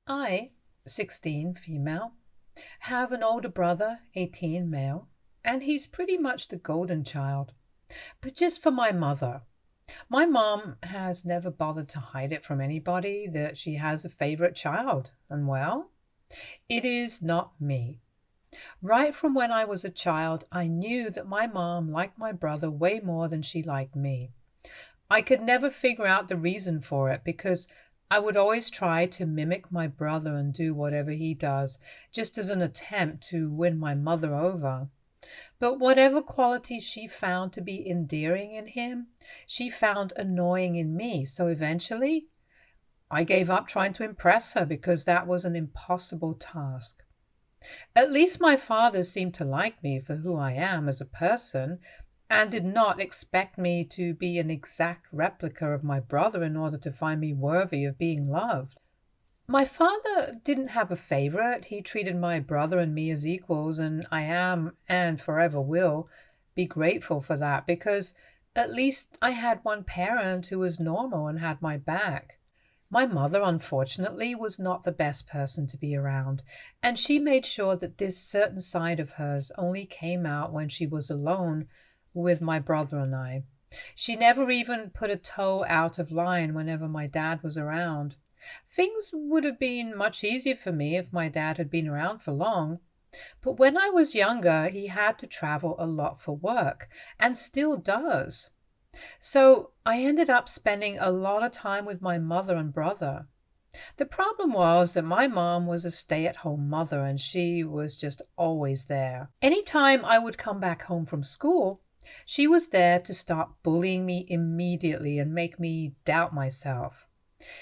I, 16, female, have an older brother, 18, male, and he's pretty much the golden child. But just for my mother. My mom has never bothered to hide it from anybody that she has a favorite child, and well, it is not me. Right from when I was a child, I knew that my mom liked my brother way more than she liked me. I could never figure out the reason for it because I would always try to mimic my brother and do whatever he does, just as an attempt to win my mother over. But whatever qualities she found to be endearing in him, she found annoying in me. So eventually, I gave up trying to impress her because that was an impossible task. At least my father seemed to like me for who I am as a person and did not expect me to be an exact replica of my brother in order to find me worthy of being loved. My father didn't have a favorite. He treated my brother and me as equals, and I am and forever will be grateful for that because at least I had one parent who was normal and had my back. My mother, unfortunately, was not the best person to be around, and she made sure that this certain side of hers only came out when she was alone with my brother and I. She never even put a toe out of line whenever my dad was around. Things would have been much easier for me if my dad had been around for long, but when I was younger, he had to travel a lot for work, and still does. So I ended up spending a lot of time with my mother and brother. The problem was that my mom was a stay-at-home mother and she was just always there. Anytime I would come back home from school, she was there to start bullying me immediately and make me doubt myself.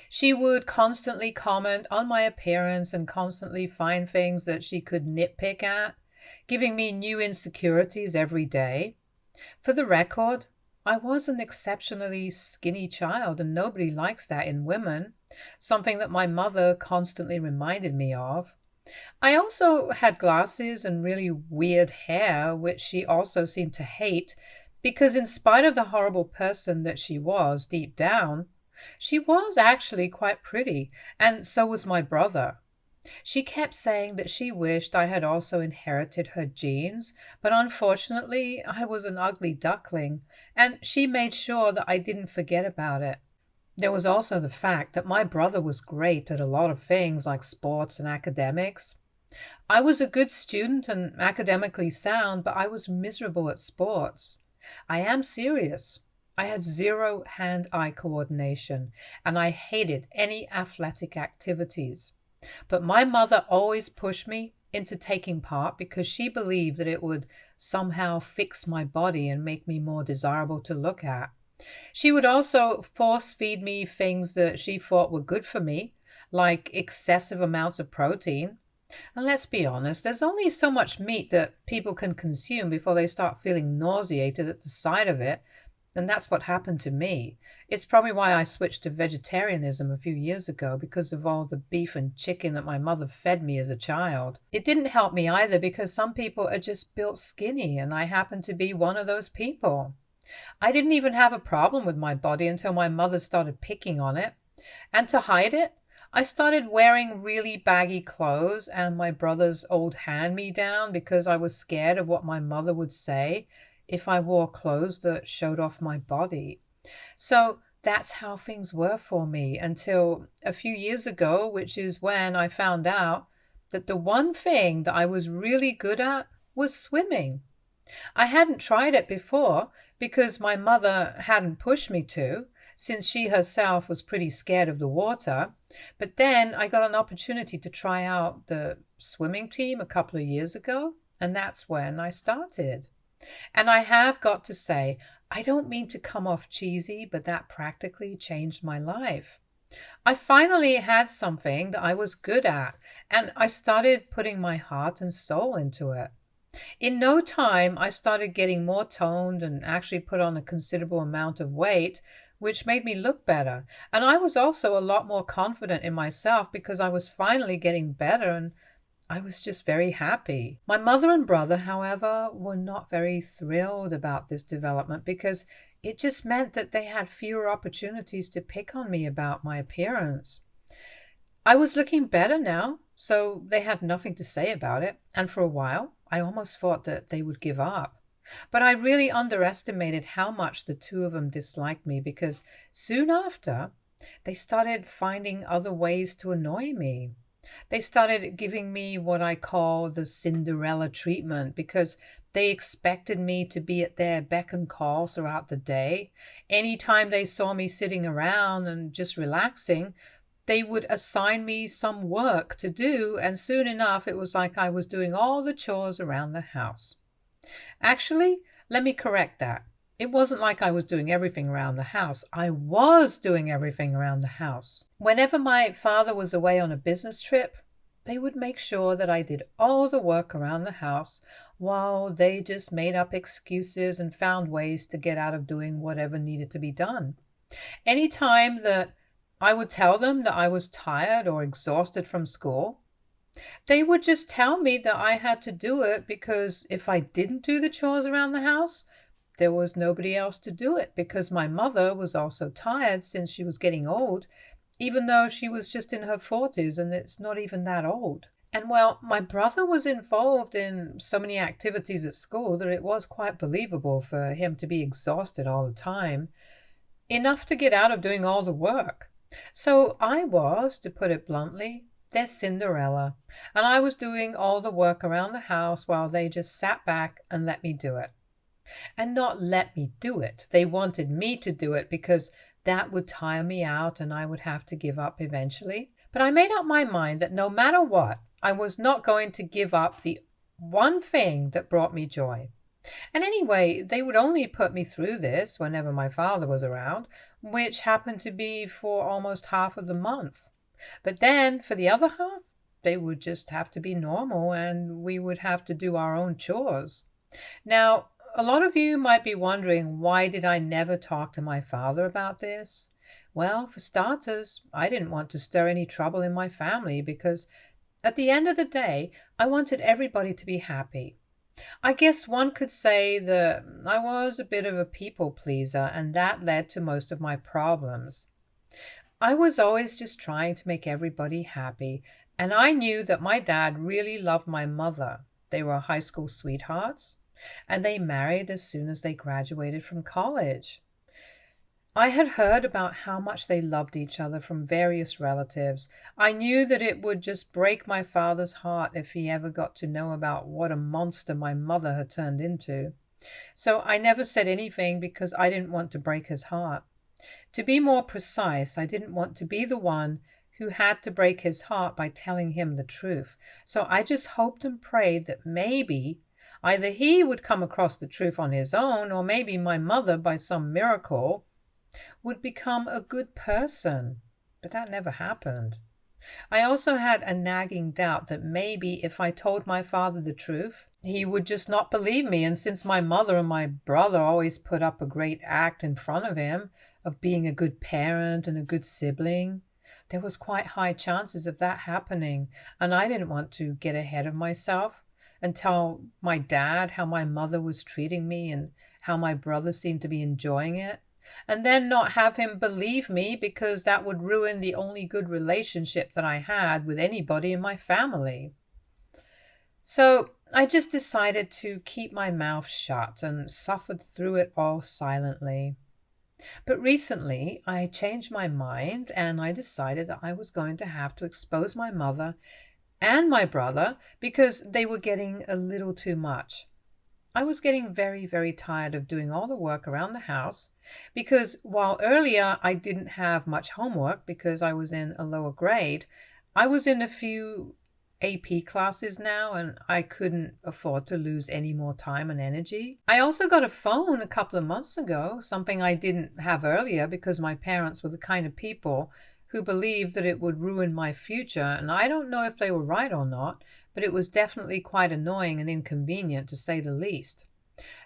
She would constantly comment on my appearance and constantly find things that she could nitpick at, giving me new insecurities every day. For the record, I was an exceptionally skinny child, and nobody likes that in women, something that my mother constantly reminded me of. I also had glasses and really weird hair, which she also seemed to hate, because in spite of the horrible person that she was deep down, she was actually quite pretty, and so was my brother. She kept saying that she wished I had also inherited her genes, but unfortunately I was an ugly duckling, and she made sure that I didn't forget about it. There was also the fact that my brother was great at a lot of things like sports and academics. I was a good student and academically sound, but I was miserable at sports. I am serious. I had zero hand-eye coordination, and I hated any athletic activities. But my mother always pushed me into taking part because she believed that it would somehow fix my body and make me more desirable to look at. She would also force feed me things that she thought were good for me, like excessive amounts of protein. And let's be honest, there's only so much meat that people can consume before they start feeling nauseated at the sight of it, and that's what happened to me. It's probably why I switched to vegetarianism a few years ago, because of all the beef and chicken that my mother fed me as a child. It didn't help me either because some people are just built skinny, and I happen to be one of those people. I didn't even have a problem with my body until my mother started picking on it. And to hide it, I started wearing really baggy clothes and my brother's old hand-me-down because I was scared of what my mother would say if I wore clothes that showed off my body. So that's how things were for me until a few years ago, which is when I found out that the one thing that I was really good at was swimming. I hadn't tried it before because my mother hadn't pushed me to, since she herself was pretty scared of the water. But then I got an opportunity to try out the swimming team a couple of years ago, and that's when I started. And I have got to say, I don't mean to come off cheesy, but that practically changed my life. I finally had something that I was good at, and I started putting my heart and soul into it. In no time, I started getting more toned and actually put on a considerable amount of weight, which made me look better. And I was also a lot more confident in myself because I was finally getting better and I was just very happy. My mother and brother, however, were not very thrilled about this development because it just meant that they had fewer opportunities to pick on me about my appearance. I was looking better now, so they had nothing to say about it, and for a while I almost thought that they would give up. But I really underestimated how much the two of them disliked me because soon after, they started finding other ways to annoy me. They started giving me what I call the Cinderella treatment because they expected me to be at their beck and call throughout the day. Anytime they saw me sitting around and just relaxing, they would assign me some work to do, and soon enough it was like I was doing all the chores around the house. Actually, let me correct that. It wasn't like I was doing everything around the house. I was doing everything around the house. Whenever my father was away on a business trip, they would make sure that I did all the work around the house while they just made up excuses and found ways to get out of doing whatever needed to be done. Any time that I would tell them that I was tired or exhausted from school, they would just tell me that I had to do it because if I didn't do the chores around the house, there was nobody else to do it because my mother was also tired since she was getting old, even though she was just in her 40s and it's not even that old. And well, my brother was involved in so many activities at school that it was quite believable for him to be exhausted all the time, enough to get out of doing all the work. So I was, to put it bluntly, their Cinderella, and I was doing all the work around the house while they just sat back and let me do it. And not let me do it. They wanted me to do it because that would tire me out and I would have to give up eventually. But I made up my mind that no matter what, I was not going to give up the one thing that brought me joy. And anyway, they would only put me through this whenever my father was around, which happened to be for almost half of the month. But then, for the other half, they would just have to be normal and we would have to do our own chores. Now, a lot of you might be wondering, why did I never talk to my father about this? Well, for starters, I didn't want to stir any trouble in my family because at the end of the day, I wanted everybody to be happy. I guess one could say that I was a bit of a people pleaser, and that led to most of my problems. I was always just trying to make everybody happy, and I knew that my dad really loved my mother. They were high school sweethearts, and they married as soon as they graduated from college. I had heard about how much they loved each other from various relatives. I knew that it would just break my father's heart if he ever got to know about what a monster my mother had turned into. So I never said anything because I didn't want to break his heart. To be more precise, I didn't want to be the one who had to break his heart by telling him the truth. So I just hoped and prayed that maybe either he would come across the truth on his own, or maybe my mother, by some miracle, would become a good person. But that never happened. I also had a nagging doubt that maybe if I told my father the truth, he would just not believe me. And since my mother and my brother always put up a great act in front of him of being a good parent and a good sibling, there was quite high chances of that happening. And I didn't want to get ahead of myself and tell my dad how my mother was treating me and how my brother seemed to be enjoying it, and then not have him believe me because that would ruin the only good relationship that I had with anybody in my family. So I just decided to keep my mouth shut and suffered through it all silently. But recently I changed my mind and I decided that I was going to have to expose my mother and my brother because they were getting a little too much. I was getting very, very tired of doing all the work around the house because while earlier I didn't have much homework because I was in a lower grade, I was in a few AP classes now and I couldn't afford to lose any more time and energy. I also got a phone a couple of months ago, something I didn't have earlier because my parents were the kind of people who believed that it would ruin my future, and I don't know if they were right or not, but it was definitely quite annoying and inconvenient to say the least.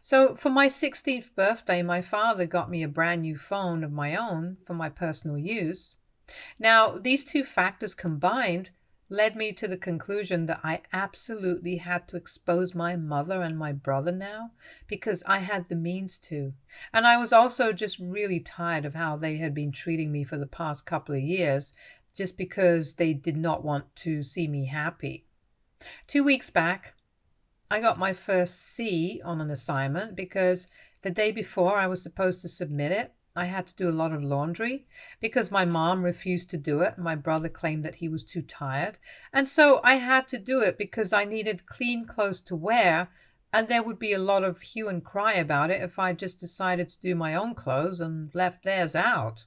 So for my 16th birthday, my father got me a brand new phone of my own for my personal use. Now, these two factors combined led me to the conclusion that I absolutely had to expose my mother and my brother now because I had the means to. And I was also just really tired of how they had been treating me for the past couple of years. just because they did not want to see me happy. 2 weeks back, I got my first C on an assignment because the day before I was supposed to submit it, I had to do a lot of laundry because my mom refused to do it. My brother claimed that he was too tired. And so I had to do it because I needed clean clothes to wear, and there would be a lot of hue and cry about it if I just decided to do my own clothes and left theirs out.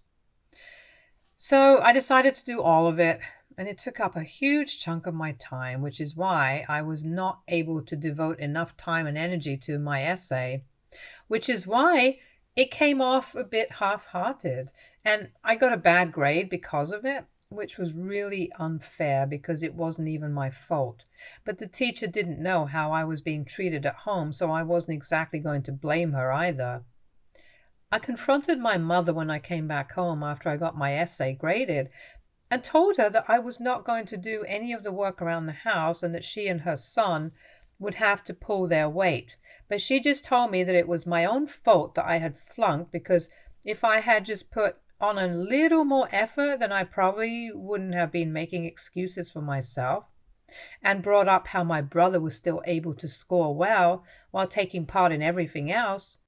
So I decided to do all of it, and it took up a huge chunk of my time, which is why I was not able to devote enough time and energy to my essay, which is why it came off a bit half-hearted, and I got a bad grade because of it, which was really unfair because it wasn't even my fault. But the teacher didn't know how I was being treated at home, so I wasn't exactly going to blame her either. I confronted my mother when I came back home after I got my essay graded and told her that I was not going to do any of the work around the house and that she and her son would have to pull their weight. But she just told me that it was my own fault that I had flunked, because if I had just put on a little more effort, then I probably wouldn't have been making excuses for myself, and brought up how my brother was still able to score well while taking part in everything else.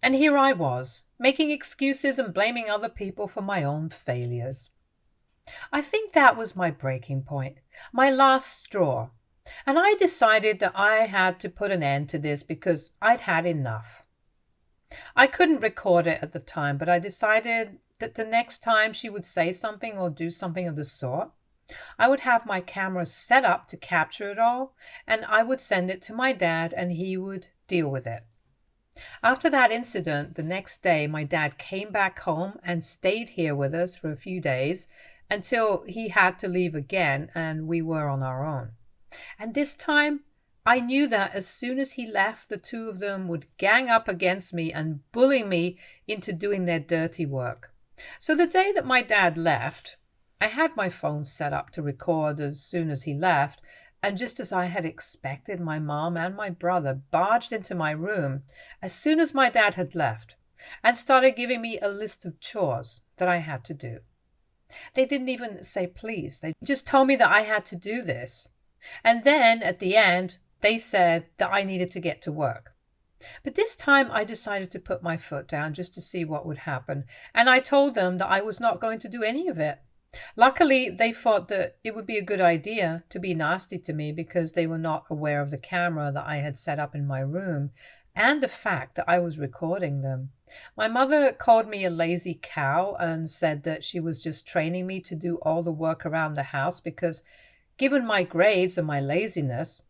And here I was, making excuses and blaming other people for my own failures. I think that was my breaking point, my last straw. And I decided that I had to put an end to this because I'd had enough. I couldn't record it at the time, but I decided that the next time she would say something or do something of the sort, I would have my camera set up to capture it all, and I would send it to my dad and he would deal with it. After that incident, the next day, my dad came back home and stayed here with us for a few days until he had to leave again and we were on our own. And this time, I knew that as soon as he left, the two of them would gang up against me and bully me into doing their dirty work. So the day that my dad left, I had my phone set up to record as soon as he left, and just as I had expected, my mom and my brother barged into my room as soon as my dad had left and started giving me a list of chores that I had to do. They didn't even say please. They just told me that I had to do this. And then at the end, they said that I needed to get to work. But this time I decided to put my foot down just to see what would happen. And I told them that I was not going to do any of it. Luckily, they thought that it would be a good idea to be nasty to me because they were not aware of the camera that I had set up in my room and the fact that I was recording them. My mother called me a lazy cow and said that she was just training me to do all the work around the house because, given my grades and my laziness,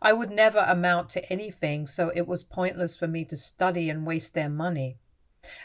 I would never amount to anything, so it was pointless for me to study and waste their money.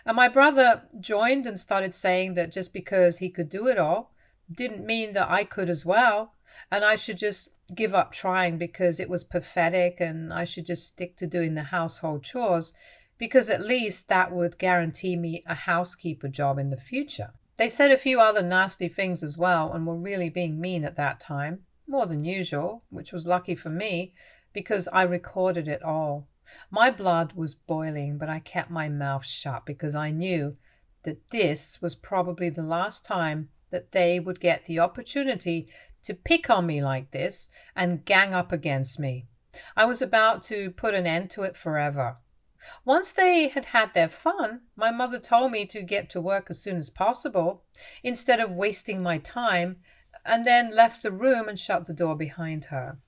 And my brother joined and started saying that just because he could do it all didn't mean that I could as well, and I should just give up trying because it was pathetic, and I should just stick to doing the household chores because at least that would guarantee me a housekeeper job in the future. They said a few other nasty things as well and were really being mean at that time, more than usual, which was lucky for me because I recorded it all. My blood was boiling, but I kept my mouth shut because I knew that this was probably the last time that they would get the opportunity to pick on me like this and gang up against me. I was about to put an end to it forever. Once they had had their fun, my mother told me to get to work as soon as possible instead of wasting my time, and then left the room and shut the door behind her.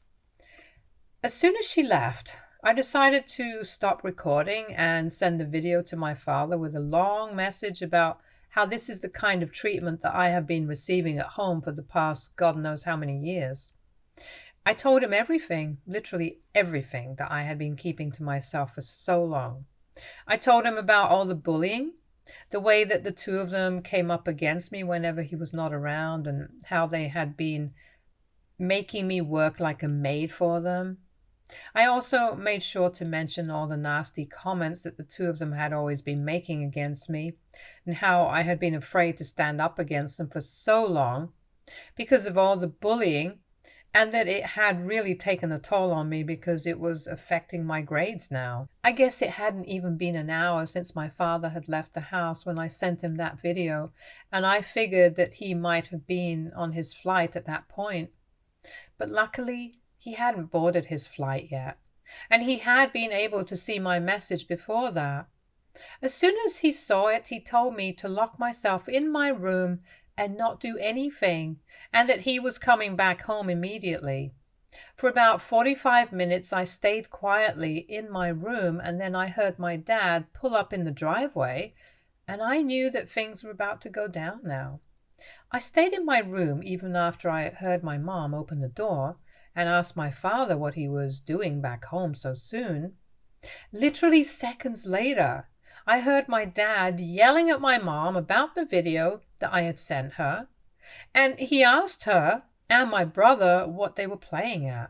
As soon as she left, I decided to stop recording and send the video to my father with a long message about how this is the kind of treatment that I have been receiving at home for the past God knows how many years. I told him everything, literally everything, that I had been keeping to myself for so long. I told him about all the bullying, the way that the two of them came up against me whenever he was not around, and how they had been making me work like a maid for them. I also made sure to mention all the nasty comments that the two of them had always been making against me, and how I had been afraid to stand up against them for so long because of all the bullying, and that it had really taken a toll on me because it was affecting my grades now. I guess it hadn't even been an hour since my father had left the house when I sent him that video, and I figured that he might have been on his flight at that point. But luckily, he hadn't boarded his flight yet, and he had been able to see my message before that. As soon as he saw it, he told me to lock myself in my room and not do anything, and that he was coming back home immediately. For about 45 minutes, I stayed quietly in my room, and then I heard my dad pull up in the driveway, and I knew that things were about to go down now. I stayed in my room even after I heard my mom open the door and asked my father what he was doing back home so soon. Literally seconds later, I heard my dad yelling at my mom about the video that I had sent her, and he asked her and my brother what they were playing at.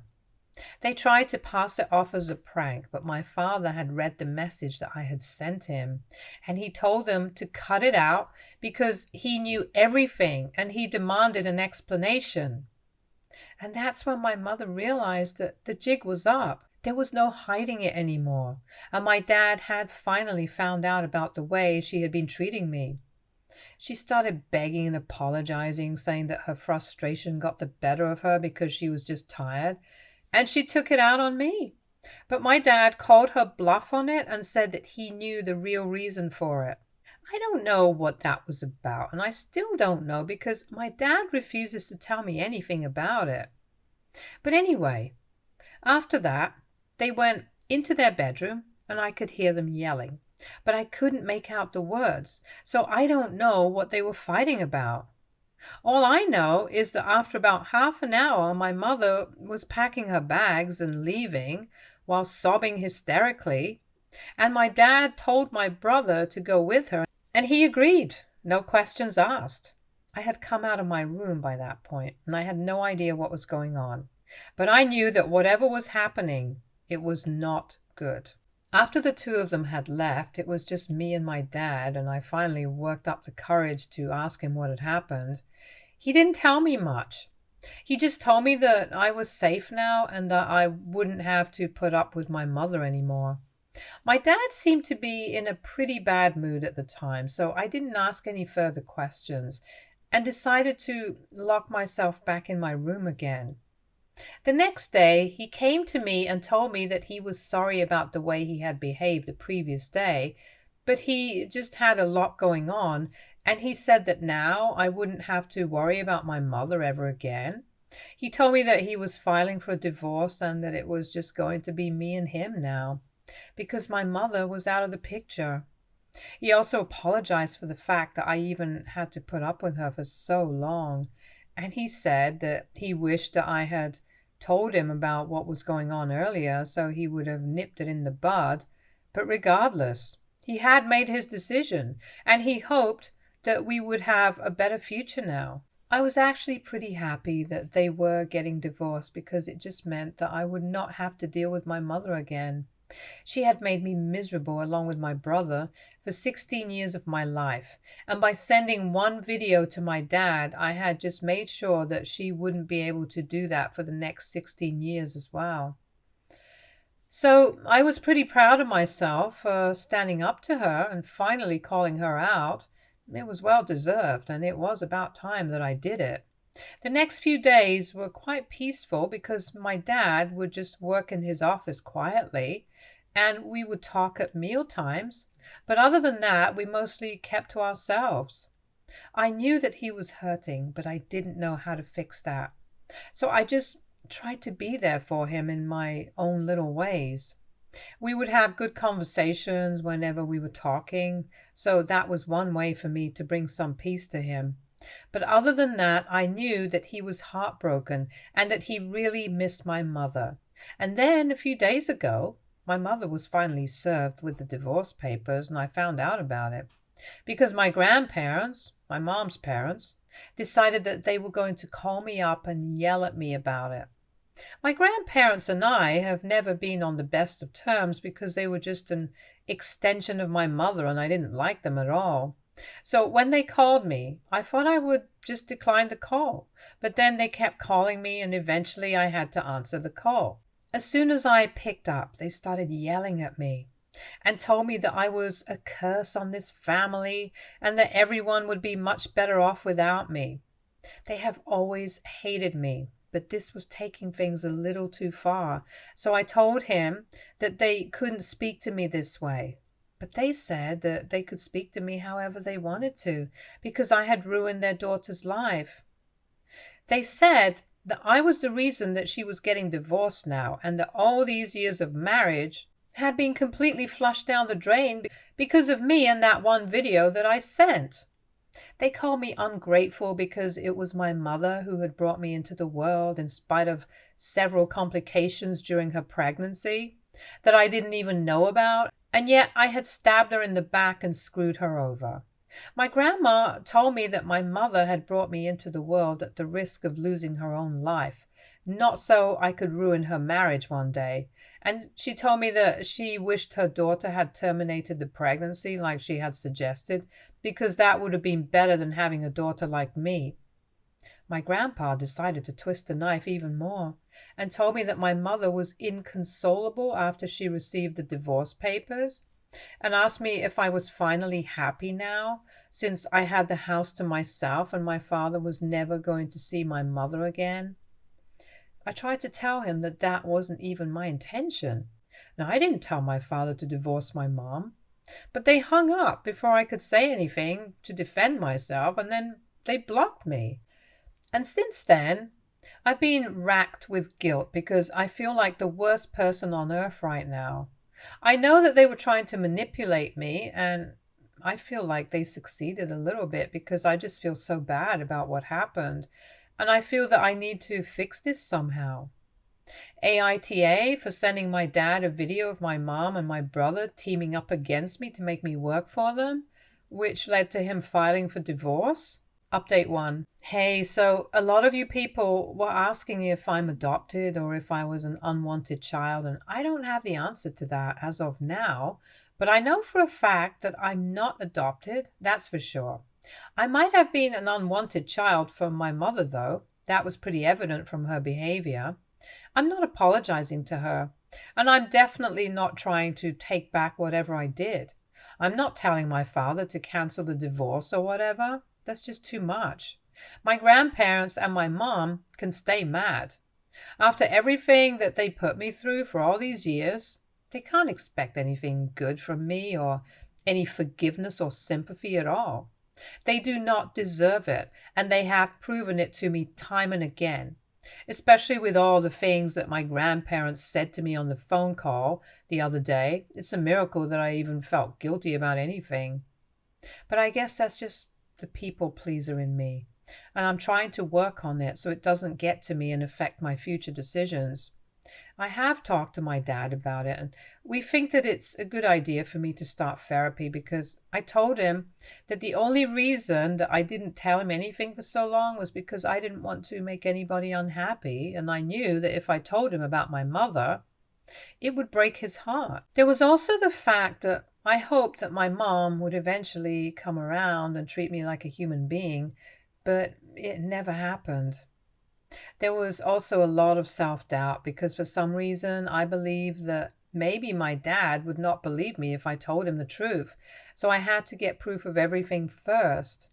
They tried to pass it off as a prank, but my father had read the message that I had sent him, and he told them to cut it out because he knew everything and he demanded an explanation. And that's when my mother realized that the jig was up. There was no hiding it anymore, and my dad had finally found out about the way she had been treating me. She started begging and apologizing, saying that her frustration got the better of her because she was just tired, and she took it out on me. But my dad called her bluff on it and said that he knew the real reason for it. I don't know what that was about, and I still don't know because my dad refuses to tell me anything about it. But anyway, after that, they went into their bedroom and I could hear them yelling, but I couldn't make out the words, so I don't know what they were fighting about. All I know is that after about half an hour, my mother was packing her bags and leaving while sobbing hysterically, and my dad told my brother to go with her, and he agreed, no questions asked. I had come out of my room by that point, and I had no idea what was going on, but I knew that whatever was happening, it was not good. After the two of them had left, it was just me and my dad, and I finally worked up the courage to ask him what had happened. He didn't tell me much. He just told me that I was safe now and that I wouldn't have to put up with my mother anymore. My dad seemed to be in a pretty bad mood at the time, so I didn't ask any further questions and decided to lock myself back in my room again. The next day, he came to me and told me that he was sorry about the way he had behaved the previous day, but he just had a lot going on, and he said that now I wouldn't have to worry about my mother ever again. He told me that he was filing for a divorce and that it was just going to be me and him now, because my mother was out of the picture. He also apologized for the fact that I even had to put up with her for so long, and he said that he wished that I had told him about what was going on earlier so he would have nipped it in the bud. But regardless, he had made his decision, and he hoped that we would have a better future now. I was actually pretty happy that they were getting divorced because it just meant that I would not have to deal with my mother again. She had made me miserable along with my brother for 16 years of my life, and by sending one video to my dad, I had just made sure that she wouldn't be able to do that for the next 16 years as well. So I was pretty proud of myself for standing up to her and finally calling her out. It was well deserved, and it was about time that I did it. The next few days were quite peaceful because my dad would just work in his office quietly, and we would talk at meal times. But other than that, we mostly kept to ourselves. I knew that he was hurting, but I didn't know how to fix that. So I just tried to be there for him in my own little ways. We would have good conversations whenever we were talking, so that was one way for me to bring some peace to him. But other than that, I knew that he was heartbroken and that he really missed my mother. And then a few days ago, my mother was finally served with the divorce papers, and I found out about it because my grandparents, my mom's parents, decided that they were going to call me up and yell at me about it. My grandparents and I have never been on the best of terms because they were just an extension of my mother and I didn't like them at all. So when they called me, I thought I would just decline the call, but then they kept calling me and eventually I had to answer the call. As soon as I picked up, they started yelling at me and told me that I was a curse on this family and that everyone would be much better off without me. They have always hated me, but this was taking things a little too far. So I told him that they couldn't speak to me this way. But they said that they could speak to me however they wanted to, because I had ruined their daughter's life. They said that I was the reason that she was getting divorced now, and that all these years of marriage had been completely flushed down the drain because of me and that one video that I sent. They called me ungrateful because it was my mother who had brought me into the world in spite of several complications during her pregnancy that I didn't even know about, and yet I had stabbed her in the back and screwed her over. My grandma told me that my mother had brought me into the world at the risk of losing her own life, not so I could ruin her marriage one day. And she told me that she wished her daughter had terminated the pregnancy like she had suggested, because that would have been better than having a daughter like me. My grandpa decided to twist the knife even more and told me that my mother was inconsolable after she received the divorce papers, and asked me if I was finally happy now, since I had the house to myself and my father was never going to see my mother again. I tried to tell him that that wasn't even my intention. Now, I didn't tell my father to divorce my mom, but they hung up before I could say anything to defend myself, and then they blocked me. And since then, I've been racked with guilt because I feel like the worst person on earth right now. I know that they were trying to manipulate me, and I feel like they succeeded a little bit because I just feel so bad about what happened. And I feel that I need to fix this somehow. AITA for sending my dad a video of my mom and my brother teaming up against me to make me work for them, which led to him filing for divorce. Update 1. Hey, so a lot of you people were asking me if I'm adopted or if I was an unwanted child, and I don't have the answer to that as of now, but I know for a fact that I'm not adopted, that's for sure. I might have been an unwanted child from my mother, though. That was pretty evident from her behavior. I'm not apologizing to her, and I'm definitely not trying to take back whatever I did. I'm not telling my father to cancel the divorce or whatever. That's just too much. My grandparents and my mom can stay mad. After everything that they put me through for all these years, they can't expect anything good from me or any forgiveness or sympathy at all. They do not deserve it, and they have proven it to me time and again, especially with all the things that my grandparents said to me on the phone call the other day. It's a miracle that I even felt guilty about anything. But I guess that's just the people pleaser in me, and I'm trying to work on it so it doesn't get to me and affect my future decisions. I have talked to my dad about it, and we think that it's a good idea for me to start therapy because I told him that the only reason that I didn't tell him anything for so long was because I didn't want to make anybody unhappy, and I knew that if I told him about my mother, it would break his heart. There was also the fact that I hoped that my mom would eventually come around and treat me like a human being, but it never happened. There was also a lot of self-doubt because for some reason I believed that maybe my dad would not believe me if I told him the truth, so I had to get proof of everything first.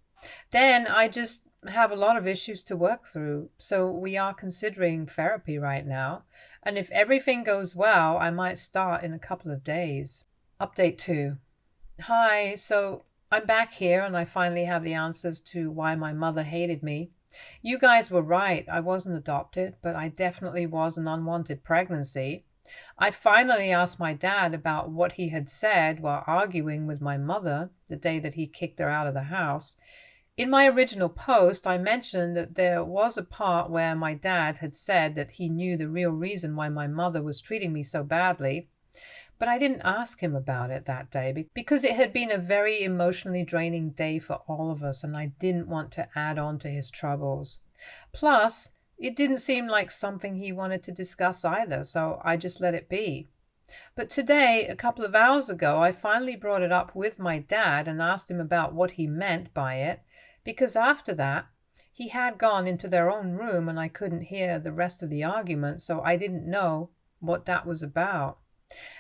Then I just have a lot of issues to work through, so we are considering therapy right now, and if everything goes well, I might start in a couple of days. Update 2. Hi, so I'm back here and I finally have the answers to why my mother hated me. You guys were right, I wasn't adopted, but I definitely was an unwanted pregnancy. I finally asked my dad about what he had said while arguing with my mother the day that he kicked her out of the house. In my original post, I mentioned that there was a part where my dad had said that he knew the real reason why my mother was treating me so badly, but I didn't ask him about it that day because it had been a very emotionally draining day for all of us, and I didn't want to add on to his troubles. Plus, it didn't seem like something he wanted to discuss either, so I just let it be. But today, a couple of hours ago, I finally brought it up with my dad and asked him about what he meant by it, because after that, he had gone into their own room and I couldn't hear the rest of the argument, so I didn't know what that was about.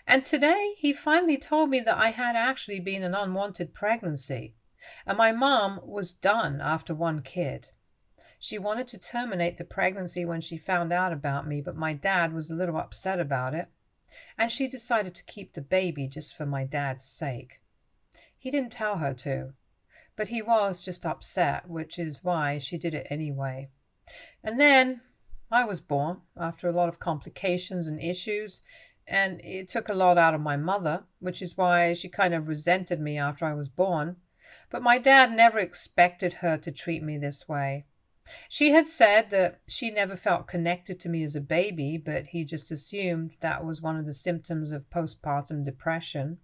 And today, he finally told me that I had actually been an unwanted pregnancy, and my mom was done after one kid. She wanted to terminate the pregnancy when she found out about me, but my dad was a little upset about it, and she decided to keep the baby just for my dad's sake. He didn't tell her to, but he was just upset, which is why she did it anyway. And then I was born after a lot of complications and issues, and it took a lot out of my mother, which is why she kind of resented me after I was born. But my dad never expected her to treat me this way. She had said that she never felt connected to me as a baby, but he just assumed that was one of the symptoms of postpartum depression.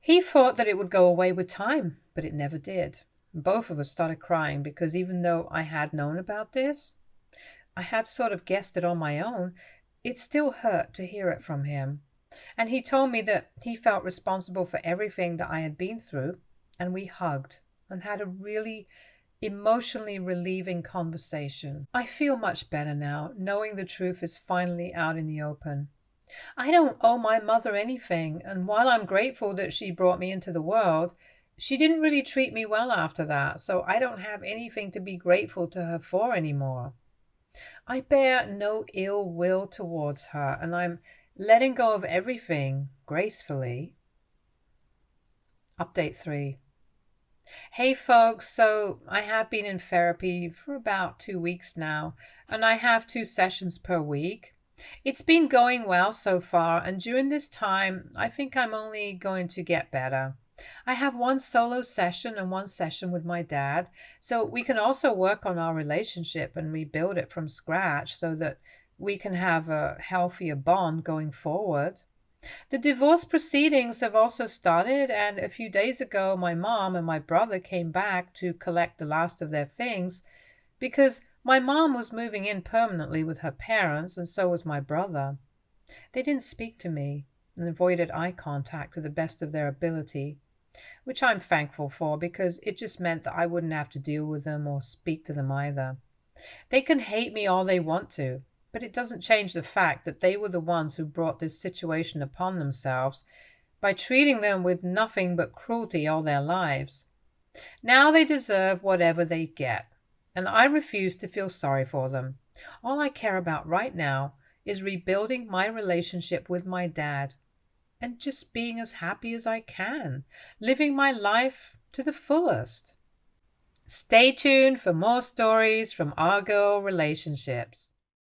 He thought that it would go away with time, but it never did. Both of us started crying because even though I had known about this, I had sort of guessed it on my own, it still hurt to hear it from him. And he told me that he felt responsible for everything that I had been through, and we hugged and had a really emotionally relieving conversation. I feel much better now, knowing the truth is finally out in the open. I don't owe my mother anything, and while I'm grateful that she brought me into the world, she didn't really treat me well after that, so I don't have anything to be grateful to her for anymore. I bear no ill will towards her, and I'm letting go of everything gracefully. Update 3. Hey folks, so I have been in therapy for about 2 weeks now, and I have 2 sessions per week. It's been going well so far, and during this time, I think I'm only going to get better. I have 1 solo session and 1 session with my dad, so we can also work on our relationship and rebuild it from scratch so that we can have a healthier bond going forward. The divorce proceedings have also started, and a few days ago my mom and my brother came back to collect the last of their things because my mom was moving in permanently with her parents, and so was my brother. They didn't speak to me and avoided eye contact to the best of their ability, which I'm thankful for because it just meant that I wouldn't have to deal with them or speak to them either. They can hate me all they want to, but it doesn't change the fact that they were the ones who brought this situation upon themselves by treating them with nothing but cruelty all their lives. Now they deserve whatever they get, and I refuse to feel sorry for them. All I care about right now is rebuilding my relationship with my dad and just being as happy as I can, living my life to the fullest. Stay tuned for more stories from our girl relationships.